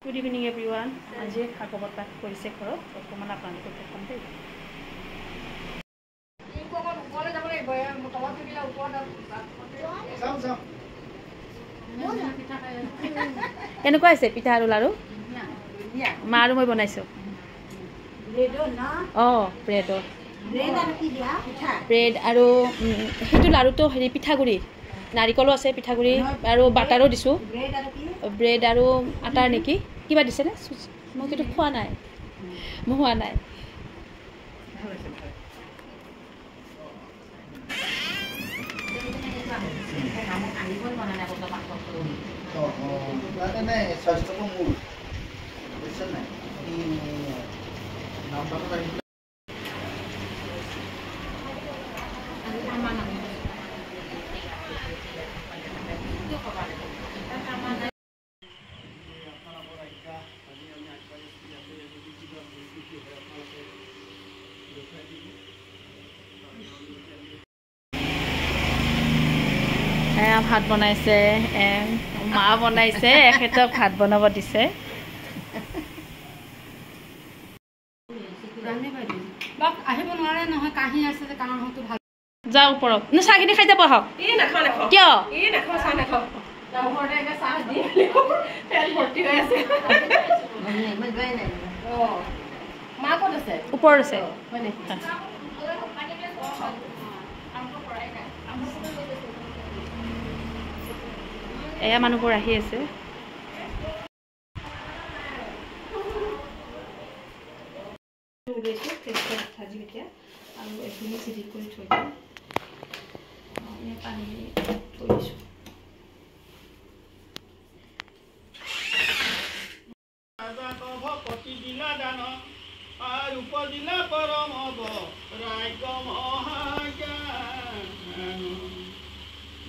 Good evening everyone. আজি ভাগৱত পাঠ কৰিছে ঘৰত অকমান আপোনালোকক দেখাম দেই। কেনেকুৱা আছে পিঠা আৰু লাৰু? মা আৰু মই বনাইছো। ব্ৰেড আৰু সেইটো লাৰুটো হেৰি পিঠাগুড়ি নাৰিকলো আছে পিঠাগুড়ি আৰু বাটাৰো দিছোঁ। ব্ৰেড আৰু আটাৰ নেকি কিবা দিছেনে? মই কিন্তু খোৱা নাই, মই খোৱা নাই। ভাত বনাইছে, মা বনাইছে, এখেতক ভাত বনাব দিছে। আহিব নোৱাৰে নহয়, কাহি আছে যে কাণৰ হতো ভাল। যাও ওপৰত ন চাহখিনি খাই যাব আহক। কিয় ওপৰত আছে? এয়া মানুহবোৰ আহি আছে। ভাজি এতিয়া আৰু এইখিনি চিটি কৰি থৈ দিওঁ। পানী থৈ দিছোঁ।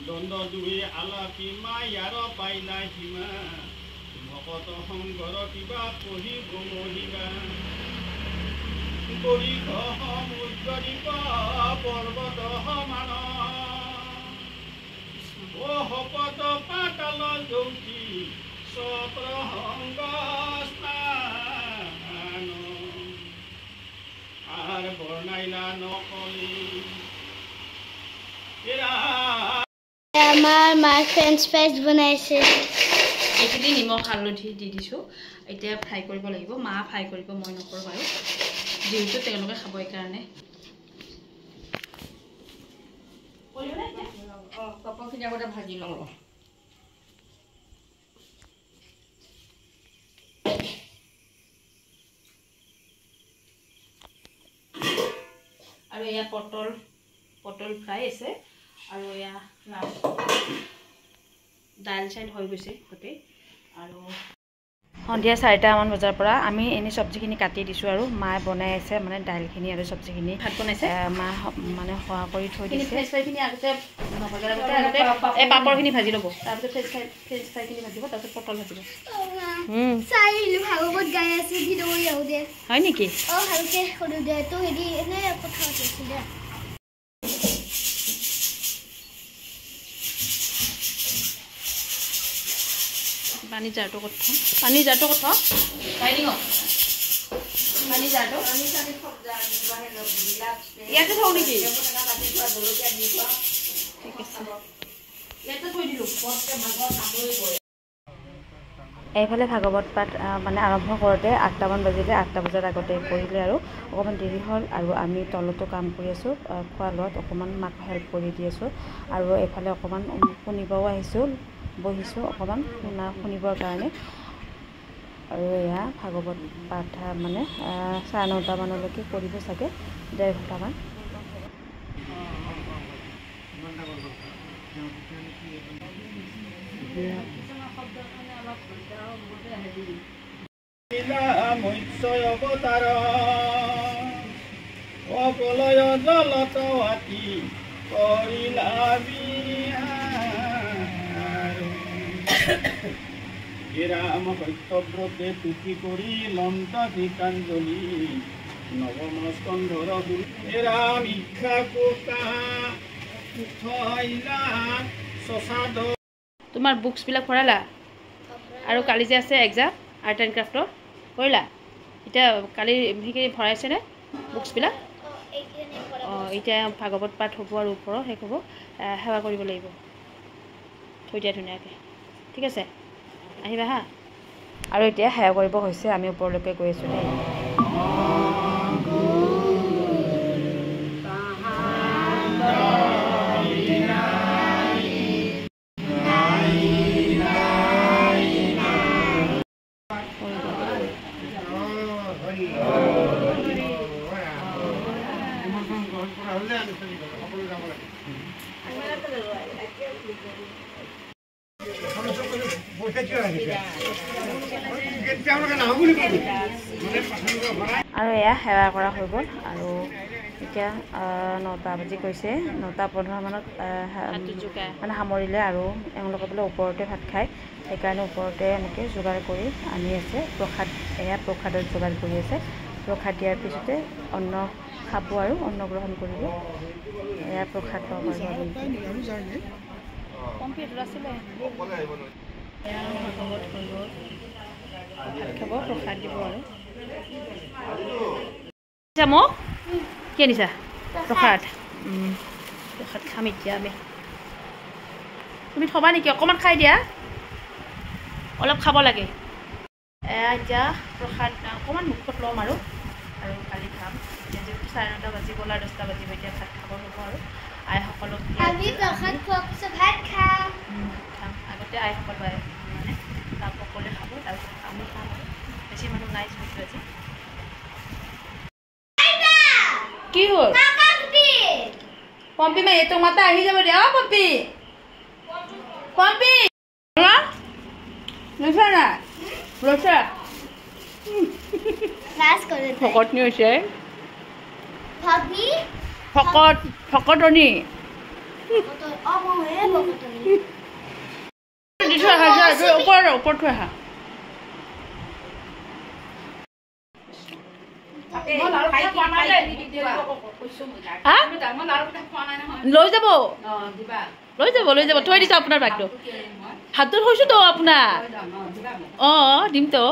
দণ্ড দুই আলাপি মায়াৰ পাইলা সীমা ভকত সংগৰ কিবা পঢ়িব মহিমা গৰিব সমুদ্ৰিক পৰ্বত সমান অ শপত পাতাল জ্যোতি সপ্ৰসংগ স্থান আৰ বৰ্ণাইলা নকলি আমাৰ মাৰ ফ্ৰেঞ্চ ফ্ৰাইজ বনাইছে। এইখিনি নিমখ হালধি দি দিছোঁ। এতিয়া ফ্ৰাই কৰিব লাগিব। মা ফ্ৰাই কৰিব, মই নকৰোঁ বাৰু, যিহেতু তেওঁলোকে খাব এইকাৰণে। পাপৰখিনি আগতে ভাজি লওঁ। আৰু এয়া পটল ফ্ৰাই আছে আৰু এয়া দাইল চাইল হৈ গৈছে গোটেই। আৰু সন্ধিয়া 4টামান বজাৰ পৰা আমি এনেই চব্জিখিনি কাটি দিছোঁ আৰু মায়ে বনাই আছে, মানে দাইলখিনি আৰু চব্জিখিনি ভাত বনাইছে। মা মানে সহায় কৰি থৈ দিছে। ফ্ৰেঞ্চ ফ্ৰাইখিনি আগতে এই পাপৰখিনি ভাজি ল'ব, তাৰপিছত ফ্ৰেঞ্চ ফ্ৰাইখিনি ভাজিব, তাৰপিছত পটল ভাজিব। ভাগৱত গাই আছে হয় নেকি? ভালকে সৰু দে তো হেৰি এনে কথা পাতিছে দে। পানী জাৰটো ক'ত থওঁ? পানী জাৰটো ক'ত থওঁ? পানী জাৰটো ইয়াতে থওঁ নেকি? ঠিক আছে, ইয়াতে থৈ দিলোঁ। এইফালে ভাগৱত পাঠ মানে আৰম্ভ কৰোঁতে 8টামান বাজিলে। 8টা বজাৰ আগতে কৰিলে আৰু অকণমান দেৰি হ'ল। আৰু আমি তলতো কাম কৰি আছোঁ, খোৱা লোৱাত অকণমান মাক হেল্প কৰি দি আছোঁ। আৰু এইফালে অকণমান শুনিবও আহিছোঁ, বহিছোঁ অকণমান শুনিবৰ কাৰণে। আৰু এয়া ভাগৱত পাঠ মানে 9:30মানলৈকে কৰিব চাগে, 1.5 ঘণ্টামান। মৎস্য অৱতাৰ অপলয় জলত আতি কৰিলা ৰাম সত্যব্ৰতে তুতি কৰি লন্ত গীতাঞ্জলি নৱম স্কন্ধৰ ৰাম ইচ্ছা কোকা তোমাৰ বুকছবিলাক ভৰালা? আৰু কালি যে আছে এক্সাম, আৰ্ট এণ্ড ক্ৰাফ্টৰ কৰিলা এতিয়া কালি সেইখিনি ভৰাইছেনে বুকছবিলাক অঁ এতিয়া ভাগৱত পাঠ হ'ব আৰু ওপৰৰ শেষ হ'ব সেৱা কৰিব লাগিব থৈ দিয়া ধুনীয়াকৈ ঠিক আছে আহিবা হা আৰু এতিয়া সেৱা কৰিব হৈছে আমি ওপৰলৈকে গৈ আছোঁ দেই আৰু এয়া সেৱা কৰা হৈ গ'ল আৰু এতিয়া 9টা বাজি গৈছে 9:15 মানত মানে সামৰিলে আৰু এওঁলোকে বোলে ওপৰতে ভাত খায় সেইকাৰণে ওপৰতে এনেকৈ যোগাৰ কৰি আনি আছে প্ৰসাদ এয়া প্ৰসাদৰ যোগাৰ কৰি আছে প্ৰসাদ দিয়াৰ পিছতে অন্ন খাব আৰু অন্ন গ্ৰহণ কৰিব এয়া প্ৰসাদ পাব কম্পিউটাৰ আছিলে ভাগৱত কৰিব ভাত খাব প্ৰসাদ দিব আৰু মোক কি আনিছা প্ৰসাদ প্ৰসাদ খাম এতিয়া আমি তুমি থবা নেকি অকণমান খাই দিয়া অলপ খাব লাগে এতিয়া প্ৰসাদ অকণমান মুখত ল'ম আৰু কালি খাম এতিয়া যিহেতু 9:30 বাজি গ'ল আৰু 10টা বাজিব এতিয়া ভাত খাব হ'ব আৰু আইসকলক খাম আগতে আইসকল মানে তাক সকলোৱে খাব তাৰপিছত আমি খাম আৰু বেছি মানুহ নাই যিহেতু আজি কি হ'ল পম্পী মায়ে তোক মাতা আহি যাব দিয়া পম্পী পম্পী লৈছা না লৈছা ভকতনি হৈছে ভকতনি ওপৰত থৈ আহা লৈ যাব থৈ দিছো আপোনাৰ বেগটো হাতত থৈছো তো আপোনাৰ অঁ দিম তো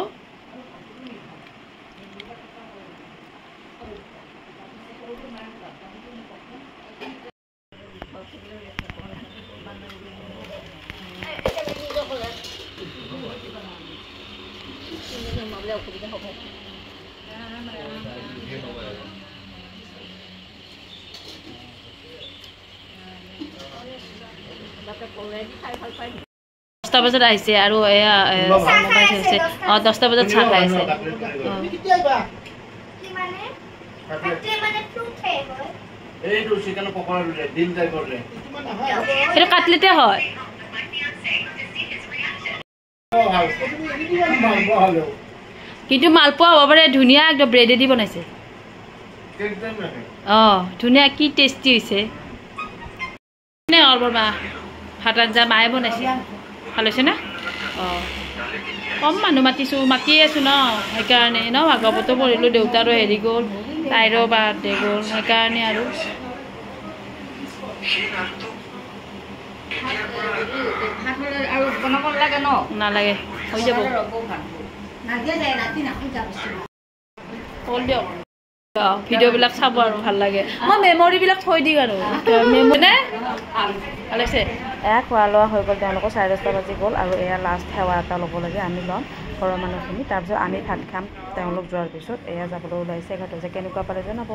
অসুবিধা হ'ব দহটা বজাত আহিছে আৰু এয়া মোবাইল হৈছে 10টা বজাত চাহ খাই আছে সেইটো কাটলেটে হয় কিন্তু মালপোৱা হ'ব পাৰে ধুনীয়া একদম ব্ৰেডেদি বনাইছে অঁ ধুনীয়া কি টেষ্টি হৈছে বৰমা ভাত আঞ্জা মায়ে বনাইছে ভাল হৈছে না অঁ কম মানুহ মাতিয়ে আছোঁ ন সেইকাৰণে ন ভাগৱতো পঢ়িলোঁ দেউতাৰো হেৰি গ'ল তাইৰো বাৰ্থডে গ'ল সেইকাৰণে আৰু নালাগে হৈ যাব হ'ল দিয়ক ভিডিঅ'বিলাক চাব আৰু ভাল লাগে মই মেমৰিবিলাক থৈ দিম আৰু ভাল হৈছে এয়া খোৱা লোৱা হৈ গ'ল তেওঁলোকৰ 10:30 বাজি গ'ল আৰু এয়া লাষ্ট সেৱা এটা ল'ব লাগে আমি ল'ম ঘৰৰ মানুহখিনি তাৰপিছত আমি ভাত খাম তেওঁলোক যোৱাৰ পিছত এয়া যাবলৈ ওলাইছে 11 কেনেকুৱা পালে জনাব।